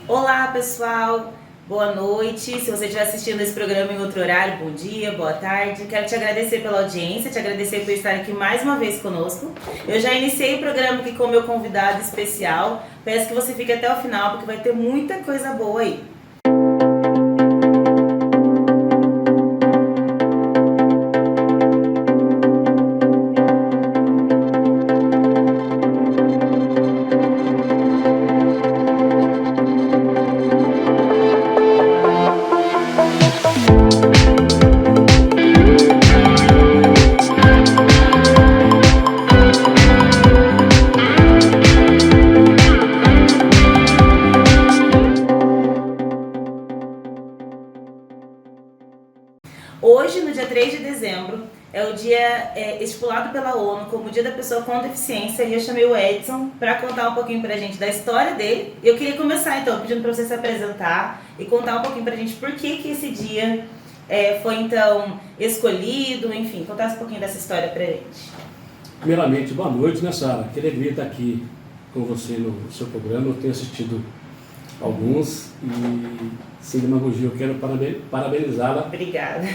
Olá pessoal, boa noite. Se você estiver assistindo esse programa em outro horário, bom dia, boa tarde. Quero te agradecer pela audiência, te agradecer por estar aqui mais uma vez conosco. Eu já iniciei o programa aqui com o meu convidado especial. Peço que você fique até o final porque vai ter muita coisa boa aí. Hoje, no dia 3 de dezembro, é o dia estipulado pela ONU como o Dia da Pessoa com Deficiência, e eu chamei o Edson para contar um pouquinho pra gente da história dele. Eu queria começar então pedindo para você se apresentar e contar um pouquinho pra gente por que esse dia foi então escolhido, enfim, contar um pouquinho dessa história pra gente. Primeiramente, boa noite, né, Sara? Que alegria estar aqui com você no seu programa. Eu tenho assistido alguns e, sem demagogia, eu quero parabenizá-la. Obrigada.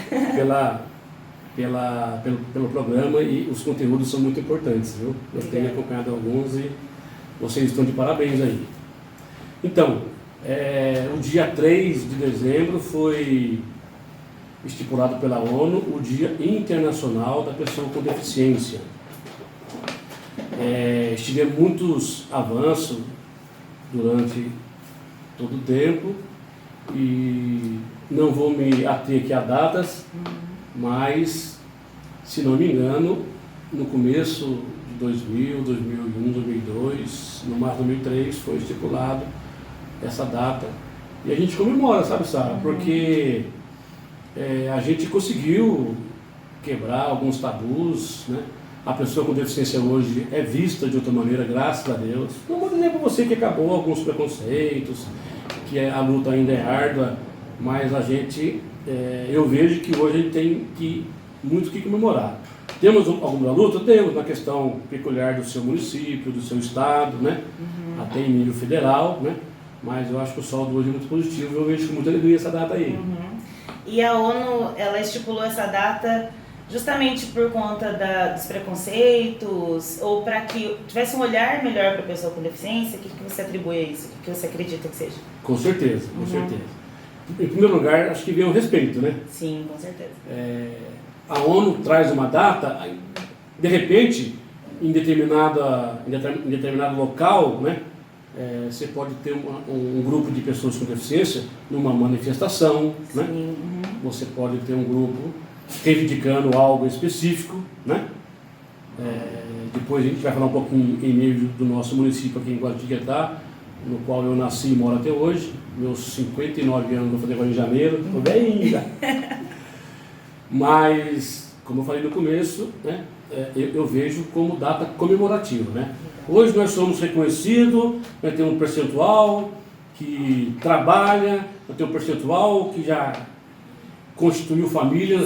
Pelo programa, e os conteúdos são muito importantes, viu? Eu tenho acompanhado alguns e vocês estão de parabéns aí. Então, o dia 3 de dezembro foi estipulado pela ONU o Dia Internacional da Pessoa com Deficiência. Tivemos muitos avanços durante todo o tempo e não vou me ater aqui a datas, mas, se não me engano, no começo de 2000, 2001, 2002, no março de 2003, foi estipulado essa data. E a gente comemora, sabe, Sara? Porque a gente conseguiu quebrar alguns tabus, né? A pessoa com deficiência hoje é vista de outra maneira, graças a Deus. Não vou dizer para você que acabou alguns preconceitos, que a luta ainda é árdua, mas a gente, eu vejo que hoje a gente tem muito o que comemorar. Temos alguma luta? Temos, na questão peculiar do seu município, do seu estado, né? Até em nível federal, né? Mas eu acho que o saldo hoje é muito positivo, eu vejo com muita alegria essa data aí. E a ONU, ela estipulou essa data justamente por conta dos preconceitos, ou para que tivesse um olhar melhor para a pessoa com deficiência? O que você atribui a isso? O que você acredita que seja? Com certeza, com certeza. Em primeiro lugar, acho que vem o respeito, né? Sim, com certeza. A ONU traz uma data, de repente, em determinado local, né? Você pode ter um grupo de pessoas com deficiência numa manifestação, né? Você pode ter um grupo reivindicando algo específico, né? Depois a gente vai falar um pouquinho em nível do nosso município aqui em Guaratinguetá, no qual eu nasci e moro até hoje. Meus 59 anos vou fazer agora em janeiro, estou bem ainda. Mas, como eu falei no começo, né? eu vejo como data comemorativa, né? Hoje nós somos reconhecidos, nós temos um percentual que trabalha, nós temos um percentual que já constituiu família,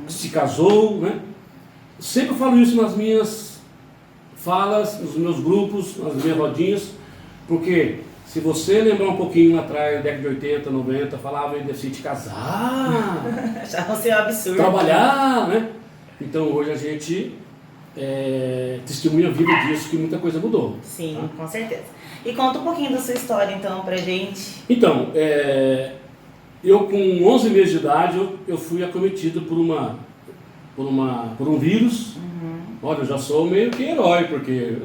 se casou, né? Sempre falo isso nas minhas falas, nos meus grupos, nas minhas rodinhas, porque se você lembrar um pouquinho lá atrás, década de 80, 90, falava em decidir casar, achavam ser um absurdo, trabalhar, né? Então hoje a gente testemunha viva disso, que muita coisa mudou. Sim, tá? Com certeza. E conta um pouquinho da sua história então pra gente. Então, eu com 11 meses de idade, eu fui acometido por um vírus. Olha, eu já sou meio que herói, porque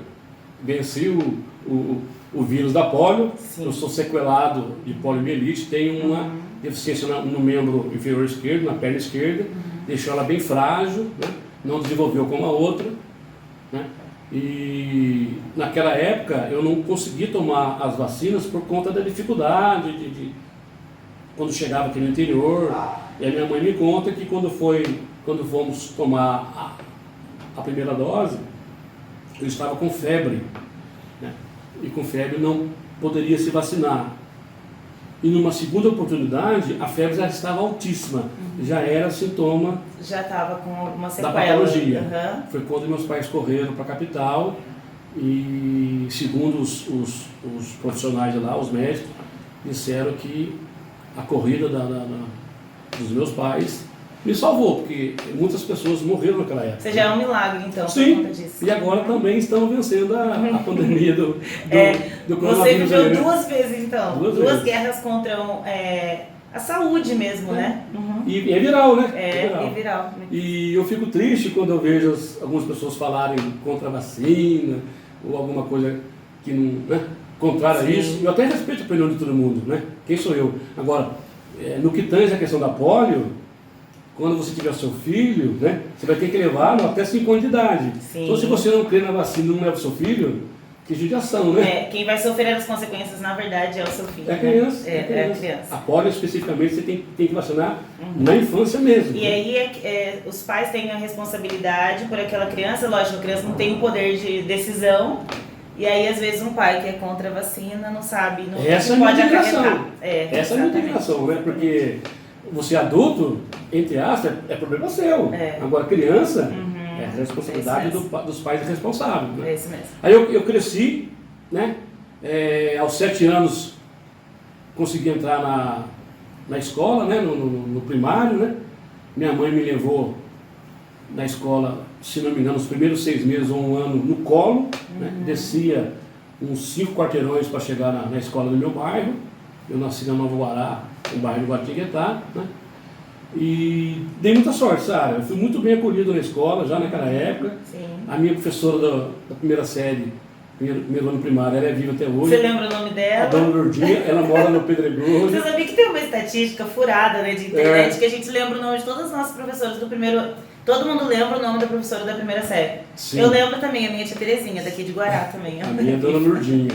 venci o vírus da polio. Sim. Eu sou sequelado de poliomielite, tenho uma deficiência no membro inferior esquerdo, na perna esquerda, deixou ela bem frágil, né? Não desenvolveu como a outra, né? E naquela época eu não consegui tomar as vacinas por conta da dificuldade quando chegava aqui no interior. E a minha mãe me conta que quando fomos tomar a primeira dose, eu estava com febre, né? E com febre não poderia se vacinar. E numa segunda oportunidade, a febre já estava altíssima, já era sintoma, já estava com alguma da sequela patologia. Foi quando meus pais correram para a capital e, segundo os profissionais de lá, os médicos, disseram que a corrida dos meus pais me salvou, porque muitas pessoas morreram naquela época. Você já é um milagre, então, Sim, por conta disso. E agora também estão vencendo a pandemia do coronavírus. Você viveu aí, né? 2 vezes, então. Duas Duas vezes. guerras contra a saúde mesmo, né? E é viral, né? É viral. E eu fico triste quando eu vejo algumas pessoas falarem contra a vacina, ou alguma coisa que não, né, contrária a isso. Eu até respeito a opinião de todo mundo, né? Quem sou eu? Agora, no que tange a questão da polio, quando você tiver seu filho, né, você vai ter que levá-lo até 5 anos de idade. Sim. Então, se você não crê na vacina e não leva o seu filho, que judiação, né? Quem vai sofrer as consequências, na verdade, é o seu filho. É a criança. Né? É a criança. A polio, especificamente, você tem que vacinar na infância mesmo. E né? aí, os pais têm a responsabilidade por aquela criança. Lógico, a criança não tem o poder de decisão. E aí, às vezes, um pai que é contra a vacina não sabe, não Essa pode é a minha integração. acarretar. Essa é a minha integração, né? Porque você adulto, entre aspas, é problema seu. Agora, criança, é a responsabilidade dos pais responsáveis. Né? É isso mesmo. Aí eu cresci, né? Aos 7 anos consegui entrar na escola, né? No primário, né? Minha mãe me levou na escola, se não me engano, os primeiros 6 meses ou 1 ano no colo, né? Descia uns 5 quarteirões para chegar na escola do meu bairro. Eu nasci na Nova Guará, no bairro do Guatinguetá, né? E dei muita sorte, Sara. Eu fui muito bem acolhido na escola, já naquela época. Sim. A minha professora da primeira série, primeiro ano primário, ela é viva até hoje. Você lembra o nome dela? A Dona Lourdinha, ela mora no Pedregulho. Você sabia que tem uma estatística furada, né, de internet, que a gente lembra o nome de todas as nossas professoras do primeiro... Todo mundo lembra o nome da professora da primeira série. Sim. Eu lembro também, a minha tia Terezinha, daqui de Guará também. A minha Dona Lourdinha.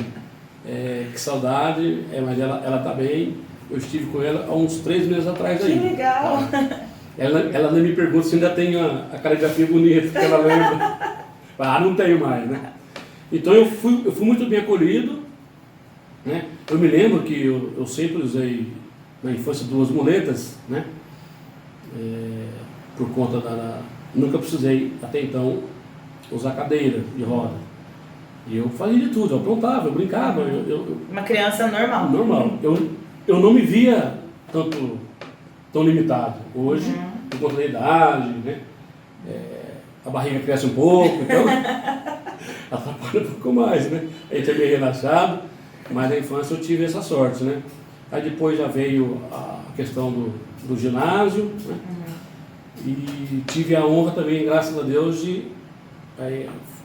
Que saudade, mas ela tá bem. Eu estive com ela há uns 3 meses atrás aí. Que legal! Ela ainda me pergunta se ainda tem a caligrafia bonita, que ela lembra. Não tenho mais, né? Então eu fui muito bem acolhido, né? Eu me lembro que eu sempre usei na infância 2 muletas, né? Por conta nunca precisei até então usar cadeira de roda. E eu fazia de tudo, eu aprontava, eu brincava. Uma criança normal. Normal. Eu não me via tão limitado. Hoje, por conta da idade, né? A barriga cresce um pouco, então atrapalha um pouco mais, né? A gente é meio relaxado, mas na infância eu tive essa sorte, né? Aí depois já veio a questão do ginásio, né? E tive a honra também, graças a Deus,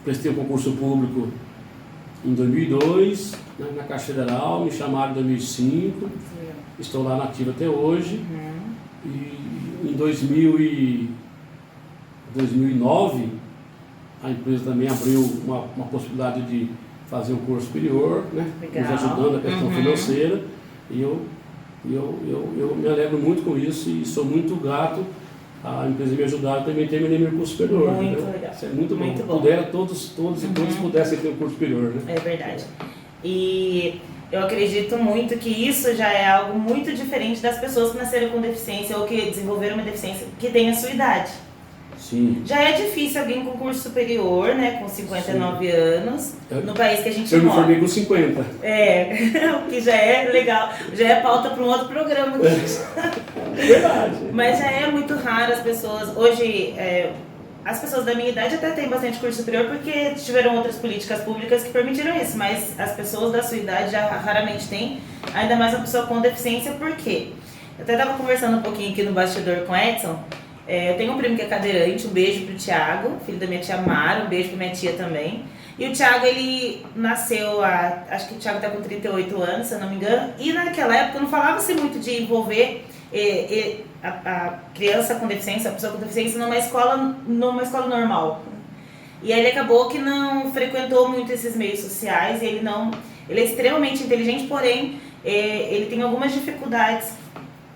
prestei um concurso público em 2002, né, na Caixa Federal, me chamaram em 2005, estou lá na ativa até hoje. E em 2009, a empresa também abriu uma possibilidade de fazer um curso superior, né, nos ajudando a questão financeira, e eu me alegro muito com isso e sou muito grato a empresa me ajudar, eu também terminei meu curso superior. Muito então, legal. Isso é muito bom. Muito bom. Pudera todos e todos pudessem ter um curso superior, né? É verdade. E eu acredito muito que isso já é algo muito diferente das pessoas que nasceram com deficiência ou que desenvolveram uma deficiência que tem a sua idade. Sim. Já é difícil alguém com curso superior, né, com 59 anos, no país que a gente Eu me mora. formei com 50. O que já é legal, já é pauta para um outro programa. Verdade. Mas já é muito raro as pessoas, hoje, as pessoas da minha idade até têm bastante curso superior porque tiveram outras políticas públicas que permitiram isso, mas as pessoas da sua idade já raramente têm, ainda mais uma pessoa com deficiência, por quê? Eu até estava conversando um pouquinho aqui no bastidor com o Edson. Eu tenho um primo que é cadeirante, um beijo pro Thiago, filho da minha tia Mara, um beijo pra minha tia também. E o Thiago, ele nasceu, acho que o Thiago tá com 38 anos, se eu não me engano, e naquela época não falava-se muito de envolver a criança com deficiência, a pessoa com deficiência numa escola normal. E aí ele acabou que não frequentou muito esses meios sociais, e ele é extremamente inteligente, porém ele tem algumas dificuldades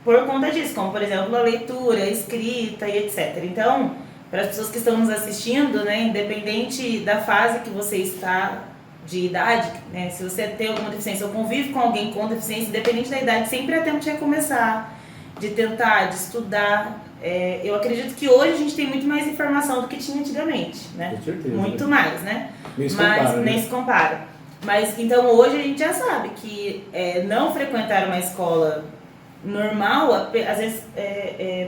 por conta disso, como por exemplo a leitura, a escrita e etc. Então, para as pessoas que estão nos assistindo, né, independente da fase que você está de idade, né, se você tem alguma deficiência ou convive com alguém com deficiência, independente da idade, sempre é tempo de recomeçar, de tentar, de estudar. Eu acredito que hoje a gente tem muito mais informação do que tinha antigamente, né? Com certeza. Muito mais, né? Nem se compara. Mas então hoje a gente já sabe que não frequentar uma escola normal, às vezes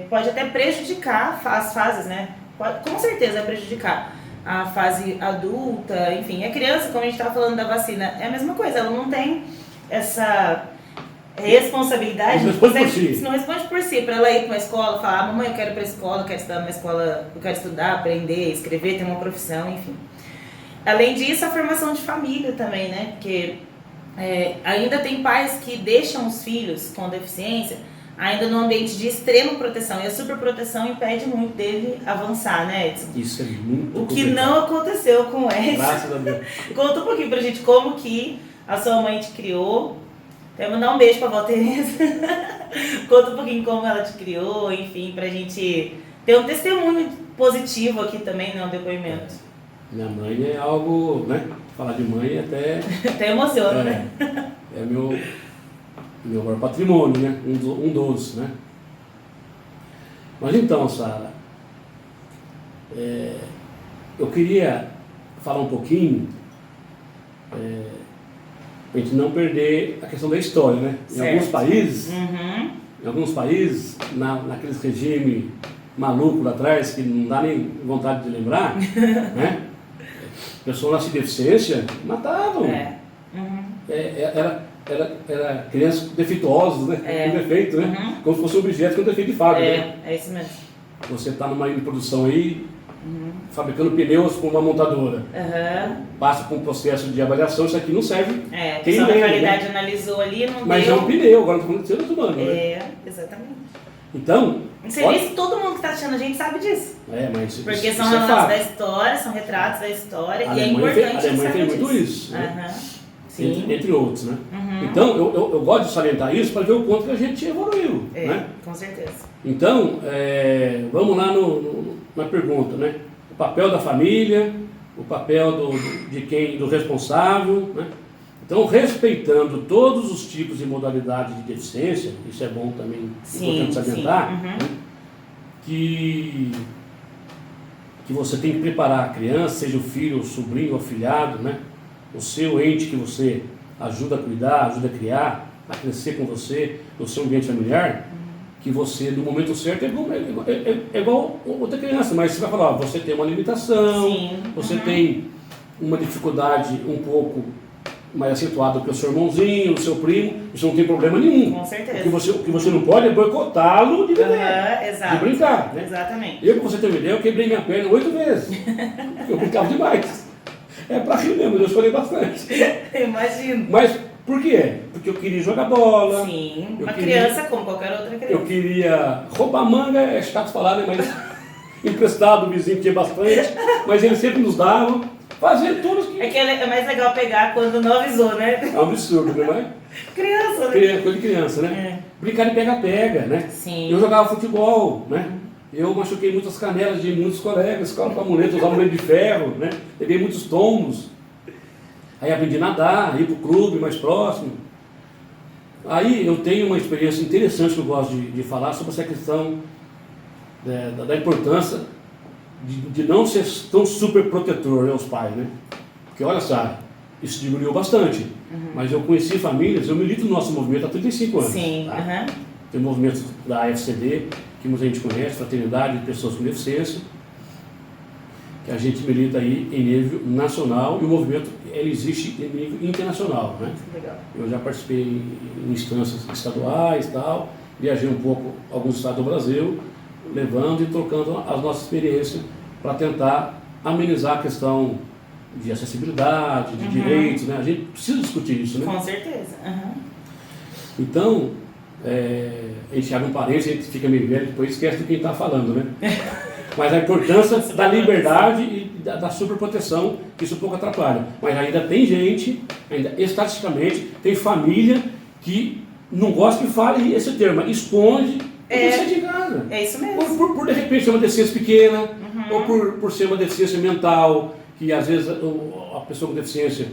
pode até prejudicar as fases, né? Com certeza vai prejudicar a fase adulta, enfim. A criança, como a gente estava falando da vacina, é a mesma coisa, ela não tem essa responsabilidade, não responde por si, para ela ir para uma escola, falar, mamãe, eu quero ir para a escola, eu quero estudar numa escola, eu quero estudar, aprender, escrever, ter uma profissão, enfim. Além disso, a formação de família também, né? Porque ainda tem pais que deixam os filhos com deficiência ainda num ambiente de extrema proteção, e a superproteção impede muito dele avançar, né, Edson? Isso é muito O que não aconteceu com o Edson. Graças a Deus. Conta um pouquinho pra gente como que a sua mãe te criou. Quero mandar um beijo pra avó Tereza. Conta um pouquinho como ela te criou, enfim, pra gente ter um testemunho positivo aqui também, né, um depoimento. Minha mãe é algo, né? Falar de mãe até emociona, né? É meu maior patrimônio, né? Um dos, né? Mas então, Sara, eu queria falar um pouquinho, pra gente não perder a questão da história, né? Em alguns países, naqueles regimes malucos lá atrás, que não dá nem vontade de lembrar, né? Pessoas nascidas de deficiência matavam. Era crianças defeituosas, né? Com defeito, né? Como se fosse um objeto com defeito de fábrica. É isso mesmo. Você está numa linha de produção aí, fabricando pneus com uma montadora. Passa por um processo de avaliação, isso aqui não serve. A pessoa da qualidade analisou ali, não Mas deu. É um pneu, agora não estou falando de seres humanos, né? Exatamente. Então... Isso todo mundo que está assistindo a gente sabe disso. Mas porque isso são relatos da história, são retratos da história, e é importante a Alemanha tem muito isso, né? Entre outros, né? Então, eu gosto de salientar isso para ver o quanto que a gente evoluiu, né? Com certeza. Então, vamos lá na pergunta, né? O papel da família, o papel do responsável, né? Então, respeitando todos os tipos e modalidades de deficiência, isso é bom também, importante salientar, né? que você tem que preparar a criança, seja o filho, o sobrinho, o afilhado, né? O seu ente que você ajuda a cuidar, ajuda a criar, a crescer com você, no seu ambiente familiar, que você, no momento certo, é igual outra criança, mas você vai falar, você tem uma limitação, você tem uma dificuldade um pouco mais acentuada que o seu irmãozinho, o seu primo, isso não tem problema nenhum. Com certeza. O que você não pode é boicotá-lo de viver, exato. de brincar. Né? Exatamente. Eu, pra você ter uma ideia, eu quebrei minha perna 8 vezes. Eu brincava demais. É pra rir mesmo, eu chorei bastante. Imagino. Mas por quê? Porque eu queria jogar bola. Sim, criança como qualquer outra criança. Eu queria roubar manga, é chato falar, né? Mas emprestado, o vizinho tinha bastante, mas eles sempre nos davam. Fazendo tudo que... É mais legal pegar quando não avisou, né? É um absurdo, não é? Criança, né? Coisa de criança, né? Brincar de pega-pega, né? Sim. Eu jogava futebol, né? Eu machuquei muitas canelas de muitos colegas, com a muleta, usava muleta de ferro, né? Peguei muitos tombos. Aí aprendi a nadar, ir para o clube mais próximo. Aí eu tenho uma experiência interessante que eu gosto de falar sobre essa questão da importância de não ser tão super protetor aos pais, né? Porque olha só, isso diminuiu bastante. Mas eu conheci famílias, eu milito no nosso movimento há 35 anos. Sim, tá? Tem movimentos da AFCD, que muita gente conhece, Fraternidade de Pessoas com Deficiência, que a gente milita aí em nível nacional, e o movimento ele existe em nível internacional, né? Legal. Eu já participei em instâncias estaduais e tal, viajei um pouco alguns estados do Brasil, levando e trocando as nossas experiências para tentar amenizar a questão de acessibilidade, de direitos, né? A gente precisa discutir isso, né? Com certeza. Então, a gente abre um parênteses, a gente fica meio velho, depois esquece do que está falando, né? Mas a importância da liberdade e da superproteção, que isso um pouco atrapalha. Mas ainda tem gente, ainda estatisticamente, tem família que não gosta que fale esse termo, esconde o deficiente em casa. É isso mesmo. Por de repente ser uma deficiência pequena, ou por ser uma deficiência mental, que às vezes a pessoa com deficiência,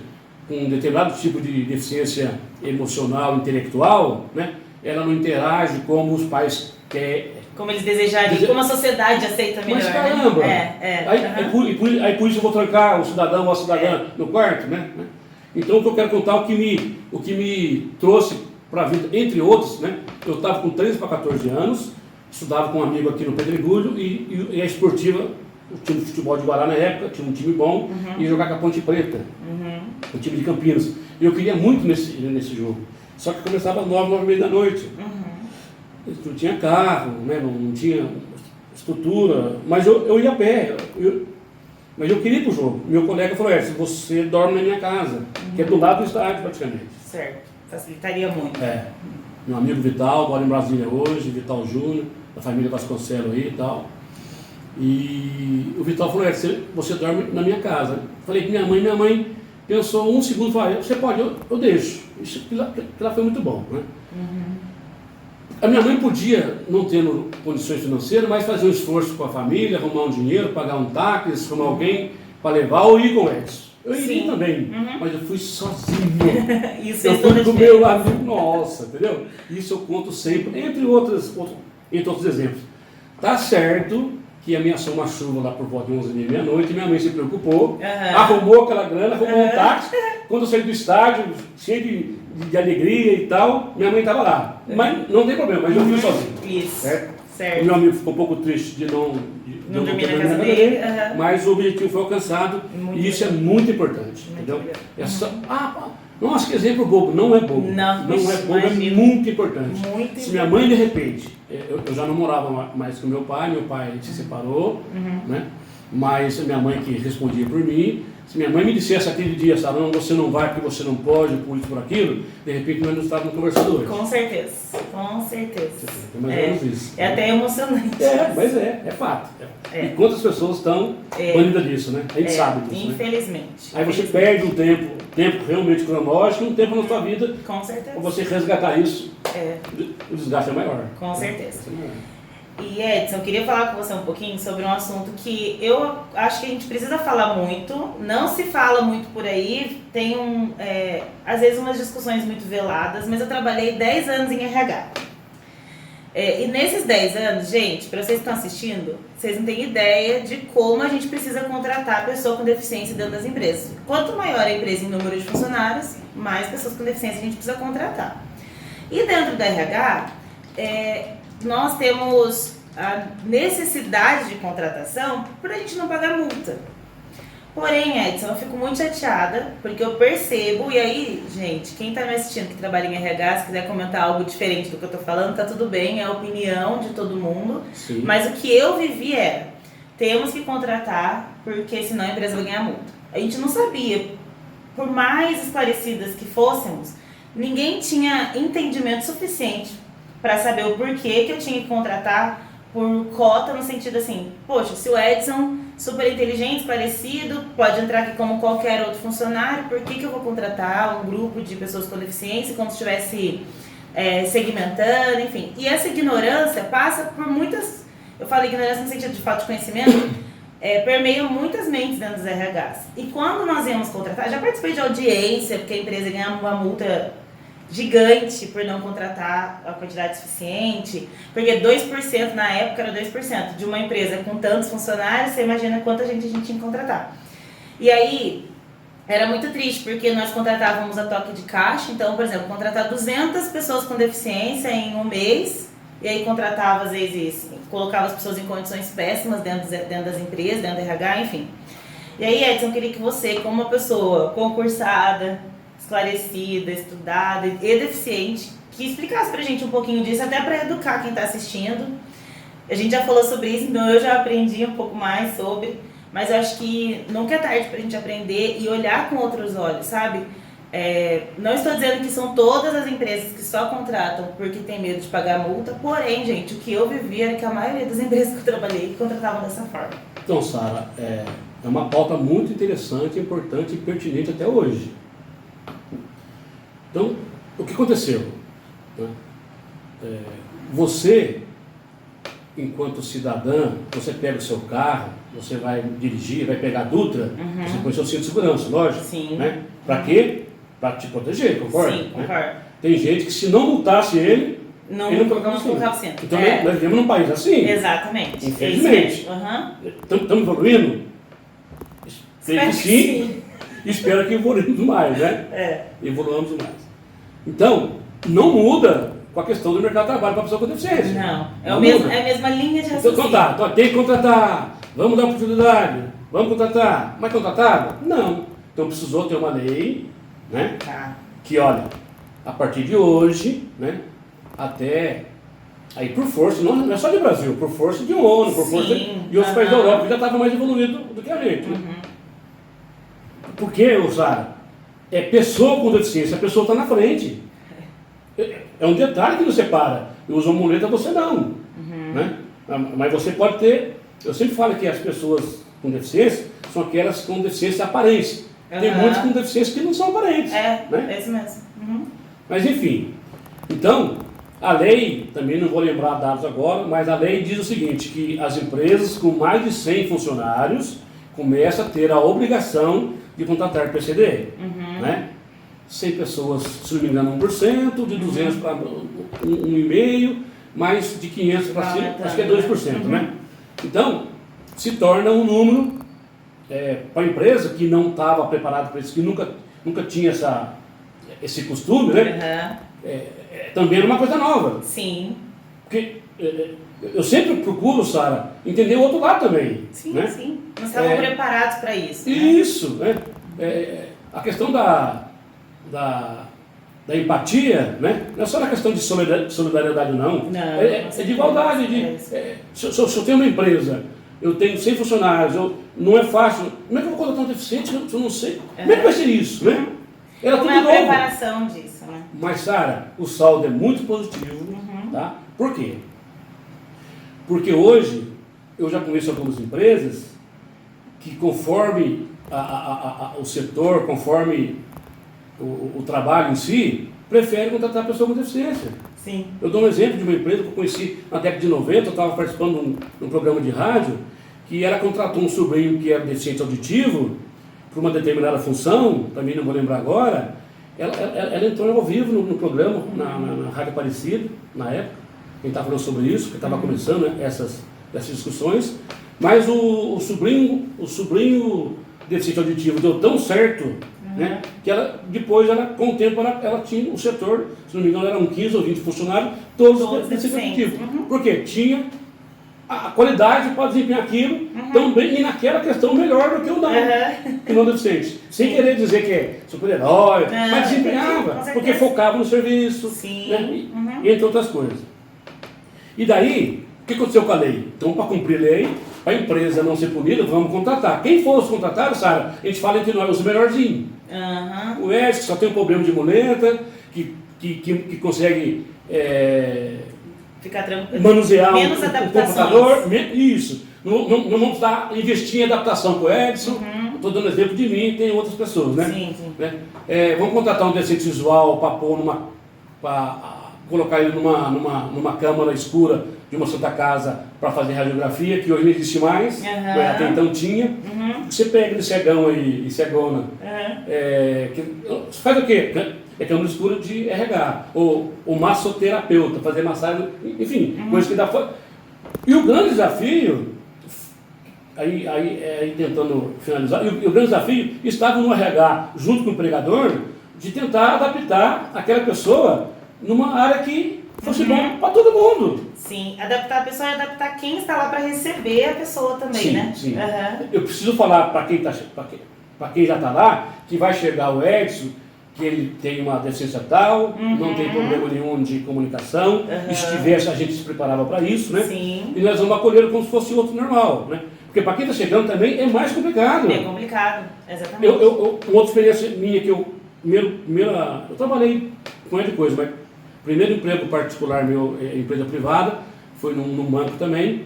com um determinado tipo de deficiência emocional, intelectual, né, ela não interage como os pais querem. Como eles desejariam, como a sociedade aceita melhor. Mas caramba! Né? Aí por isso eu vou trancar o cidadão ou a cidadã no quarto, né? Então o que eu quero contar, o que me trouxe para a vida, entre outros, né? Eu estava com 13 para 14 anos, estudava com um amigo aqui no Pedregulho e a esportiva, o time de futebol de Guará na época, tinha um time bom, ia jogar com a Ponte Preta, o time de Campinas. E eu queria muito nesse jogo. Só que começava às 9, 9h30 da noite. Não tinha carro, né? Não tinha estrutura, mas eu ia a pé. Mas eu queria ir para o jogo. Meu colega falou, se você dorme na minha casa, que é do lado do estádio praticamente. Certo, facilitaria muito. Meu amigo Vital, mora em Brasília hoje, Vital Júnior, da família Vasconcelos aí e tal. E o Vital falou, você dorme na minha casa. Falei, minha mãe pensou um segundo, falou, você pode, eu deixo. Isso que lá foi muito bom, né? A minha mãe podia, não tendo condições financeiras, mas fazer um esforço com a família, arrumar um dinheiro, pagar um táxi, arrumar alguém para levar ou ir com o Edson. Eu iria também, mas eu fui sozinho. Isso eu fui com o meu amigo, nossa, entendeu? Isso eu conto sempre, entre outros exemplos. Tá certo que ia me assar uma chuva lá por volta de 11h30, meia-noite, minha mãe se preocupou, arrumou aquela grana, arrumou um táxi. Quando eu saí do estádio, cheio de alegria e tal, minha mãe estava lá. Mas não tem problema, mas eu fui sozinho. Isso, certo. O meu amigo ficou um pouco triste de não dormir na casa dele, mas o objetivo foi alcançado e isso é muito importante, entendeu? Nossa, que exemplo bobo. Não é bobo. Não é bobo, é muito importante. Se minha mãe, de repente, eu já não morava mais com meu pai se separou, né? Mas minha mãe que respondia por mim. Se minha mãe me dissesse aquele dia, não, você não vai porque você não pode, por isso, por aquilo, de repente nós não estávamos conversando hoje. Com certeza. É mais ou menos isso. É até emocionante. Mas é fato. E quantas pessoas estão banidas disso, né? A gente sabe disso, infelizmente. Aí você perde um tempo realmente cronológico, um tempo na sua vida. Com certeza. Para você resgatar isso, o desgaste é maior. Com certeza. E Edson, eu queria falar com você um pouquinho sobre um assunto que eu acho que a gente precisa falar muito, não se fala muito por aí, tem às vezes umas discussões muito veladas, mas eu trabalhei 10 anos em RH. E nesses 10 anos, gente, para vocês que estão assistindo, vocês não têm ideia de como a gente precisa contratar pessoa com deficiência dentro das empresas. Quanto maior a empresa em número de funcionários, mais pessoas com deficiência a gente precisa contratar. E dentro da RH, nós temos a necessidade de contratação para a gente não pagar multa. Porém, Edson, eu fico muito chateada, porque eu percebo, e aí, gente, quem está me assistindo que trabalha em RH, se quiser comentar algo diferente do que eu estou falando, tá tudo bem, é a opinião de todo mundo. Sim. Mas o que eu vivi temos que contratar, porque senão a empresa vai ganhar multa. A gente não sabia, por mais esclarecidas que fôssemos, ninguém tinha entendimento suficiente para saber o porquê que eu tinha que contratar por cota, no sentido assim, poxa, se o Edson, super inteligente, esclarecido, pode entrar aqui como qualquer outro funcionário, por que eu vou contratar um grupo de pessoas com deficiência como se estivesse segmentando, enfim. E essa ignorância passa por muitas eu falo ignorância no sentido de falta de conhecimento, permeia muitas mentes dentro dos RHs. E quando nós íamos contratar, já participei de audiência, porque a empresa ganhava uma multa gigante por não contratar a quantidade suficiente, porque 2% na época era 2% de uma empresa com tantos funcionários, você imagina quanta gente a gente tinha que contratar. E aí, era muito triste, porque nós contratávamos a toque de caixa, então, por exemplo, contratar 200 pessoas com deficiência em um mês, e aí contratava, às vezes, colocava as pessoas em condições péssimas dentro das empresas, dentro do RH, enfim. E aí, Edson, eu queria que você, como uma pessoa concursada, esclarecida, estudada e deficiente, que explicasse pra gente um pouquinho disso, até para educar quem está assistindo. A gente já falou sobre isso, então eu já aprendi um pouco mais sobre, mas eu acho que nunca é tarde pra gente aprender e olhar com outros olhos, sabe? Não estou dizendo que são todas as empresas que só contratam porque tem medo de pagar multa, porém, gente, o que eu vivi era que a maioria das empresas que eu trabalhei contratavam dessa forma. Então, Sara, é uma pauta muito interessante, importante e pertinente até hoje. Então, o que aconteceu? Né? Você, enquanto cidadã, você pega o seu carro, você vai dirigir, vai pegar a Dutra, você põe seu cinto de segurança, lógico. Sim. Né? Para quê? Para te proteger, concorda? Sim, concordo. Né? Tem gente que se não multasse ele não colocava o cinto. Então, nós vivemos num país assim. Exatamente. Infelizmente. Estamos evoluindo? Sei que sim. Espero que evoluamos mais, né? Evoluamos mais. Então, não muda com a questão do mercado de trabalho para a pessoa com deficiência. Não, é a mesma linha de raciocínio. Então tá, tem que contratar, vamos dar oportunidade, vamos contratar. Mas contratado? Não. Então precisou ter uma lei, né? Que olha, a partir de hoje, né? Até aí por força, não é só de Brasil, por força de ONU, por força de outros países da Europa, que já estavam mais evoluídos do que a gente. Né? Por quê, Sara? É pessoa com deficiência, a pessoa está na frente. É um detalhe que nos separa. Eu uso uma muleta, você não. Né? Mas você pode ter... Eu sempre falo que as pessoas com deficiência são aquelas com deficiência aparente. Tem muitos com deficiência que não são aparentes. Né? É isso mesmo. Mas enfim. Então, a lei, também não vou lembrar dados agora, mas a lei diz o seguinte, que as empresas com mais de 100 funcionários começam a ter a obrigação de contratar PCD. Né? 100 pessoas, se não me engano, 1%, de 200 para 1,5%, mais de 500 para cima, acho que é 2%. Né? Então, se torna um número para a empresa que não estava preparada para isso, que nunca tinha esse costume, né? Também era uma coisa nova. Sim. Porque eu sempre procuro, Sara, entender o outro lado também. Sim, né? sim. Não estavam preparados para isso. Né? Isso, né? A questão da empatia, né? Não é só na questão de solidariedade, não. É de igualdade. Se eu tenho uma empresa, eu tenho 100 funcionários, não é fácil. Como é que eu vou contratar um deficiente se eu não sei? Como é que vai ser isso, né? Era tudo novo. Uma preparação disso, né? Mas, Sara, o saldo é muito positivo, tá? Por quê? Porque hoje, eu já conheço algumas empresas que conforme o setor, conforme o trabalho em si, prefere contratar pessoa com deficiência. Sim. Eu dou um exemplo de uma empresa que eu conheci na década de 90, eu estava participando de um programa de rádio, que ela contratou um sobrinho que era deficiente auditivo, para uma determinada função, também não vou lembrar agora, ela entrou ao vivo no programa, na Rádio Aparecida, na época, a gente estava falando sobre isso, que estava começando, né, essas discussões, mas o sobrinho deficiente auditivo deu tão certo, né, que depois, com o tempo, ela tinha o setor, se não me engano, eram 15 ou 20 funcionários, todos deficientes auditivos. Por quê? Tinha a qualidade para desempenhar aquilo também, e naquela questão melhor do que o não deficiente. Sem querer dizer que é super-herói, mas desempenhava, porque focava no serviço, né, e entre outras coisas. E daí, o que aconteceu com a lei? Então, para cumprir a lei, para a empresa não ser punida, vamos contratar. Quem for os contratados, Sara, a gente fala entre nós, os melhorzinhos. O Edson, que só tem um problema de muleta, que consegue ficar tranquilo, manusear menos o computador. Isso. Não vamos investir em adaptação com o Edson. Estou dando exemplo de mim, tem outras pessoas, né? Sim. Né? Vamos contratar um deficiente visual para pôr colocar ele numa câmara escura de uma Santa Casa para fazer radiografia, que hoje não existe mais, até então tinha. Você pega ele cegão aí, e cegona, faz o quê? É câmara escura de RH, ou massoterapeuta, fazer massagem, enfim, coisa que dá fora. E o grande desafio, aí tentando finalizar, e o grande desafio estava no RH, junto com o empregador, de tentar adaptar aquela pessoa numa área que fosse bom para todo mundo. Sim, adaptar a pessoa e adaptar quem está lá para receber a pessoa também, sim, né? Sim. Eu preciso falar para quem já está lá, que vai chegar o Edson, que ele tem uma deficiência tal, não tem problema nenhum de comunicação, e se tivesse a gente se preparava para isso, né? Sim. E nós vamos acolher como se fosse outro normal, né? Porque para quem está chegando também é mais complicado. É complicado, exatamente. Uma outra experiência minha que eu trabalhei com ele coisa, mas primeiro emprego particular meu, empresa privada, foi num banco também,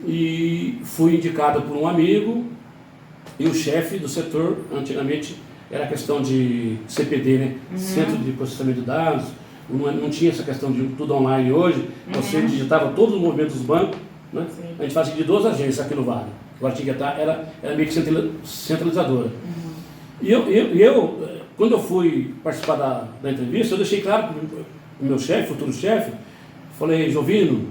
e fui indicado por um amigo, e o chefe do setor, antigamente, era a questão de CPD, né? Centro de Processamento de Dados, não tinha essa questão de tudo online hoje, você digitava todos os movimentos dos bancos, né? A gente fazia de 2 agências aqui no Vale, agora tinha que estar, era meio que centralizadora. E eu, quando eu fui participar da entrevista, eu deixei claro para o meu chefe, futuro chefe, falei, Jovino,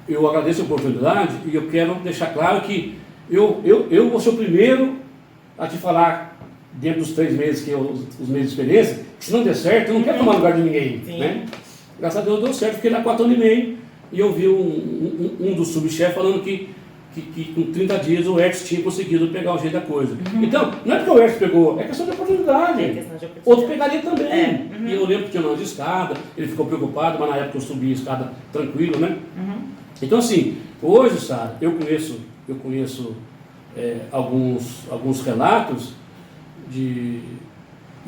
eu agradeço a oportunidade e eu quero deixar claro que eu vou ser o primeiro a te falar, dentro dos 3 meses, que os meses de experiência, que se não der certo, eu não quero tomar lugar de ninguém. Né? Graças a Deus deu certo, fiquei lá 4 anos e meio, e eu vi um dos subchefes falando que com 30 dias o Edson tinha conseguido pegar o jeito da coisa. Então, não é porque o Edson pegou, é questão de oportunidade. Outro pegaria também. E eu lembro que tinha uma de escada, ele ficou preocupado, mas na época eu subi a escada tranquilo, né? Então, assim, hoje, Sara, eu conheço alguns relatos e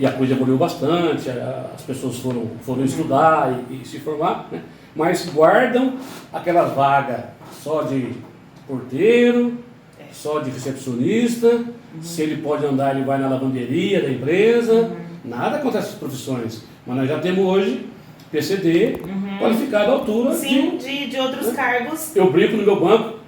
a coisa evoluiu bastante, as pessoas foram estudar e se formar, né? Mas guardam aquelas vagas só de porteiro, só de recepcionista, se ele pode andar, ele vai na lavanderia da empresa, nada contra essas profissões, mas nós já temos hoje PCD qualificado à altura de outros cargos. Eu brinco no meu banco,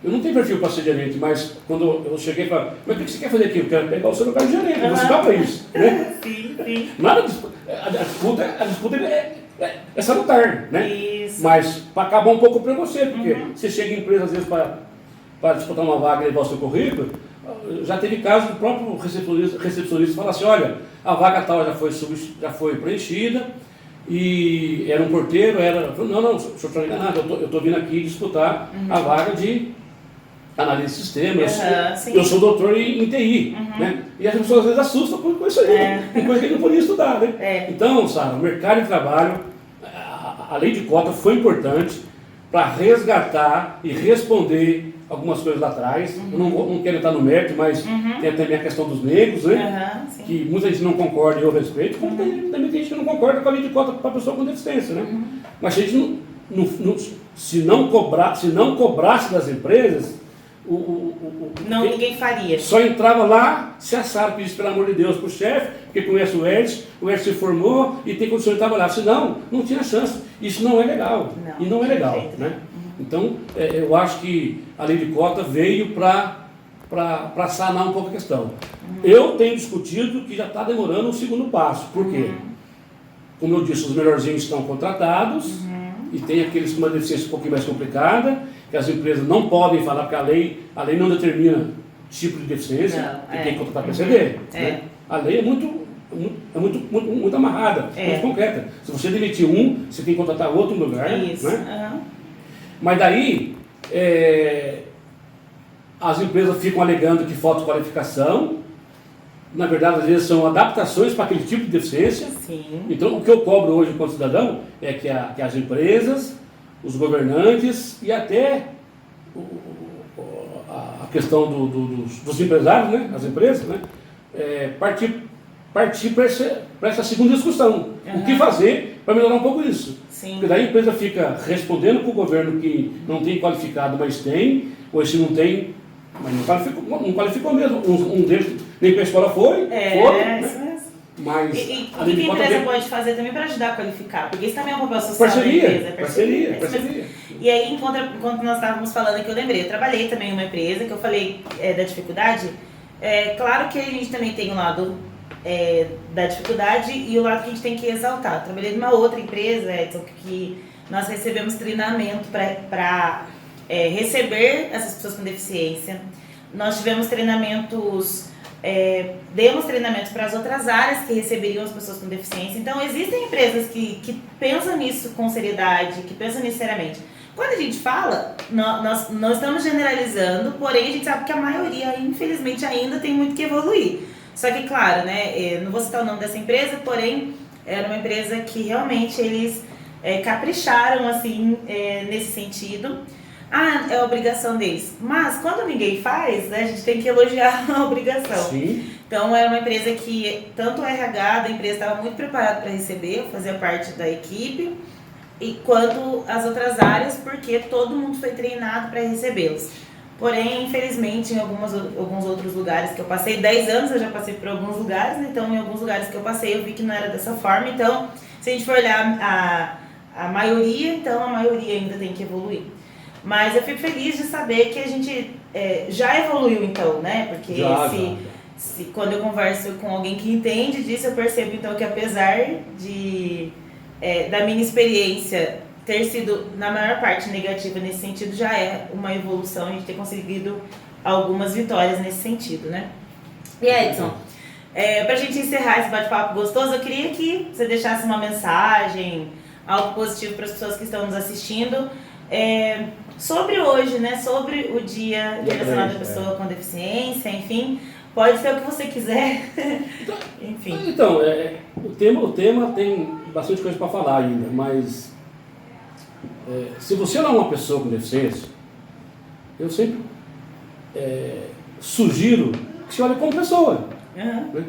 eu não tenho perfil para ser gerente, mas quando eu cheguei e falei, mas o que você quer fazer aqui? Eu quero pegar o seu lugar de gerente, você dá para isso, né? Sim. Nada, a disputa é salutar, né? Isso. Mas para acabar um pouco o preconceito, porque você chega em empresa às vezes para disputar uma vaga e levar o seu currículo, já teve caso do próprio recepcionista falar assim, olha, a vaga tal já foi preenchida, e era um porteiro, não, o senhor está enganado, eu estou vindo aqui disputar a vaga de analista de sistema, eu sou doutor em TI, né? E as pessoas às vezes assustam com isso aí, com coisa que ele não podia estudar, né? Então, Sara, o mercado de trabalho, a lei de cota foi importante para resgatar e responder algumas coisas lá atrás. Eu não quero entrar no mérito, mas tem também a questão dos negros, né? Que muita gente não concorda e eu respeito, como também tem gente que não concorda com a lei de cota para a pessoa com deficiência, né? Mas a gente se não cobrasse das empresas, ninguém faria. Só entrava lá, se assaram, pedisse pelo amor de Deus para o chefe, porque conhece o Edson se formou e tem condições de trabalhar. Senão, não tinha chance. Isso não é legal. E não é legal. Né? Então, eu acho que a lei de cota veio para sanar um pouco a questão. Eu tenho discutido que já está demorando um segundo passo. Por quê? Como eu disse, os melhorzinhos estão contratados e tem aqueles com uma deficiência um pouquinho mais complicada, que as empresas não podem falar, porque a lei não determina tipo de deficiência, que tem que contratar PCD. Né? A lei é muito amarrada, muito concreta. Se você demitir um, você tem que contratar outro no lugar. Isso. Né? Mas daí, as empresas ficam alegando que falta qualificação. Na verdade, às vezes são adaptações para aquele tipo de deficiência. Sim. Então, o que eu cobro hoje enquanto cidadão é que as empresas, os governantes e até a questão dos empresários, né, as empresas, né, partir para essa segunda discussão. O que fazer para melhorar um pouco isso? Sim. Porque daí a empresa fica respondendo para o governo que não tem qualificado, mas tem, ou se não tem, mas não qualificou mesmo. Um deles nem para a escola foi, né? Isso mesmo. Mas E o que a empresa pode fazer também para ajudar a qualificar? Porque isso também é um papel social da empresa. Parceria. E aí, enquanto nós estávamos falando aqui, eu lembrei, eu trabalhei também em uma empresa, que eu falei da dificuldade. Claro que a gente também tem o lado da dificuldade e o lado que a gente tem que exaltar. Eu trabalhei numa outra empresa, Edson, que nós recebemos treinamento para receber essas pessoas com deficiência. Nós tivemos treinamentos... demos treinamentos para as outras áreas que receberiam as pessoas com deficiência. Então, existem empresas que pensam nisso com seriedade, que pensam nisso seriamente. Quando a gente fala, nós não estamos generalizando, porém a gente sabe que a maioria, infelizmente, ainda tem muito que evoluir. Só que, claro, né, não vou citar o nome dessa empresa, porém, era uma empresa que realmente eles capricharam, assim, nesse sentido. É a obrigação deles. Mas quando ninguém faz, né, a gente tem que elogiar a obrigação. Sim. Então era uma empresa que tanto o RH da empresa estava muito preparado para receber, fazia parte da equipe, e quanto as outras áreas, porque todo mundo foi treinado para recebê-los. Porém, infelizmente, em alguns outros lugares que eu passei, 10 anos eu já passei por alguns lugares, né? Então em alguns lugares que eu passei eu vi que não era dessa forma. Então, se a gente for olhar a maioria, então a maioria ainda tem que evoluir. Mas eu fico feliz de saber que a gente já evoluiu então, né? Porque se quando eu converso com alguém que entende disso, eu percebo então que apesar da minha experiência ter sido, na maior parte, negativa nesse sentido, já é uma evolução, a gente ter conseguido algumas vitórias nesse sentido, né? E Edson, pra gente encerrar esse bate-papo gostoso, eu queria que você deixasse uma mensagem, algo positivo para as pessoas que estão nos assistindo, sobre hoje, né? Sobre o Dia Internacional da Pessoa com Deficiência, enfim. Pode ser o que você quiser. Enfim. Então, o tema tem bastante coisa para falar ainda, mas se você não é uma pessoa com deficiência, eu sempre sugiro que você olhe como pessoa. Uhum. Né?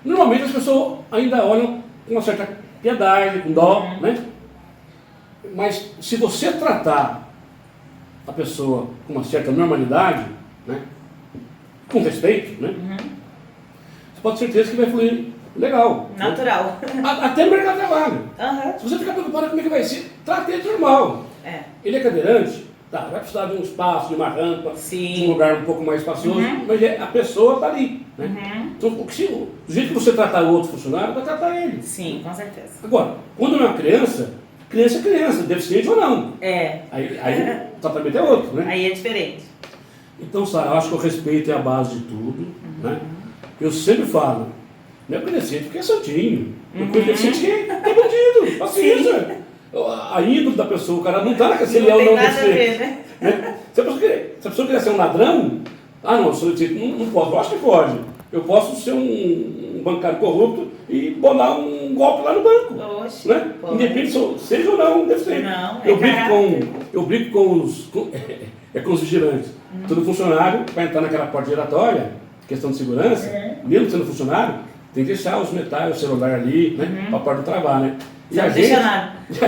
Normalmente as pessoas ainda olham com uma certa piedade, com dó, né? Mas se você tratar a pessoa com uma certa normalidade, né? Com respeito, né? Você pode ter certeza que vai fluir legal. Natural. Né? Até no mercado de trabalho. Uhum. Se você ficar preocupado como é que vai ser, trate ele normal. Ele é cadeirante, vai precisar de um espaço, de uma rampa, de um lugar um pouco mais espaçoso, mas a pessoa está ali. Né? Então, do jeito que você tratar o outro funcionário, vai tratar ele. Sim, com certeza. Agora, quando não é uma criança é criança, deficiente ou não. Aí o tratamento é outro, né? Aí é diferente. Então, Sara, eu acho que o respeito é a base de tudo. Né? Eu sempre falo, não é porque é deficiente, porque é santinho. Porque é deficiente que é bandido, paciência. A índole da pessoa, o cara não está naquele se ele é ou não deficiente. Né? Se a pessoa quiser ser um ladrão, não, sou deficiente, não posso. Eu acho que pode. Eu posso ser um bancário corrupto e bolar um golpe lá no banco. Oxe, né? Independente se seja ou não deficiente. Não, eu brinco com os vigilantes. Todo funcionário, para entrar naquela porta giratória, questão de segurança, mesmo sendo funcionário, tem que deixar os metais, o celular ali, né? Para a porta travar, né? E a gente não deixa nada, porque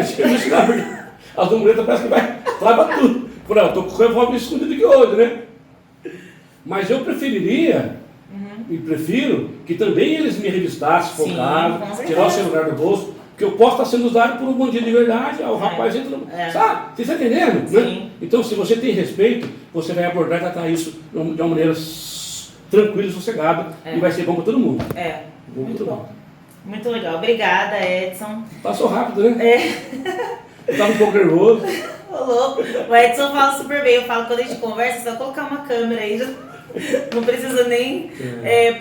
as muletas parece que vai trava tudo. Eu estou com o revólver escondido aqui hoje, né? Mas eu preferiria, e prefiro, que também eles me revistassem, se for caso, tirar o celular do bolso, que eu posso estar sendo usado por um bandido de verdade, o rapaz entra no... Sabe? Você está entendendo? Né? Então, se você tem respeito, você vai abordar e tratar isso de uma maneira tranquila e sossegada, e vai ser bom para todo mundo. Muito bom. Muito legal. Obrigada, Edson. Passou rápido, né? Eu estava um pouco nervoso. Ô, louco. O Edson fala super bem. Eu falo, quando a gente conversa, é só colocar uma câmera aí. Não precisa nem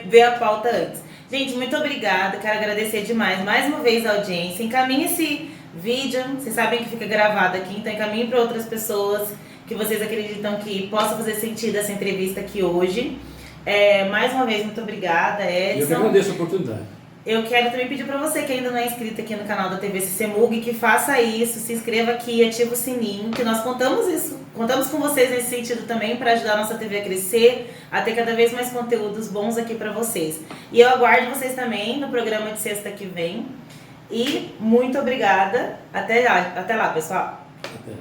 ver a pauta antes. Gente, muito obrigada. Quero agradecer demais, mais uma vez, a audiência. Encaminhe esse vídeo. Vocês sabem que fica gravado aqui, então encaminhe para outras pessoas que vocês acreditam que possa fazer sentido essa entrevista aqui hoje. Mais uma vez, muito obrigada, Edson. Eu que agradeço a oportunidade. Eu quero também pedir para você que ainda não é inscrito aqui no canal da TV CCMUG, que faça isso, se inscreva aqui, ativa o sininho, que nós contamos com vocês nesse sentido também para ajudar a nossa TV a crescer, a ter cada vez mais conteúdos bons aqui para vocês. E eu aguardo vocês também no programa de sexta que vem. E muito obrigada. Até lá, pessoal. Até.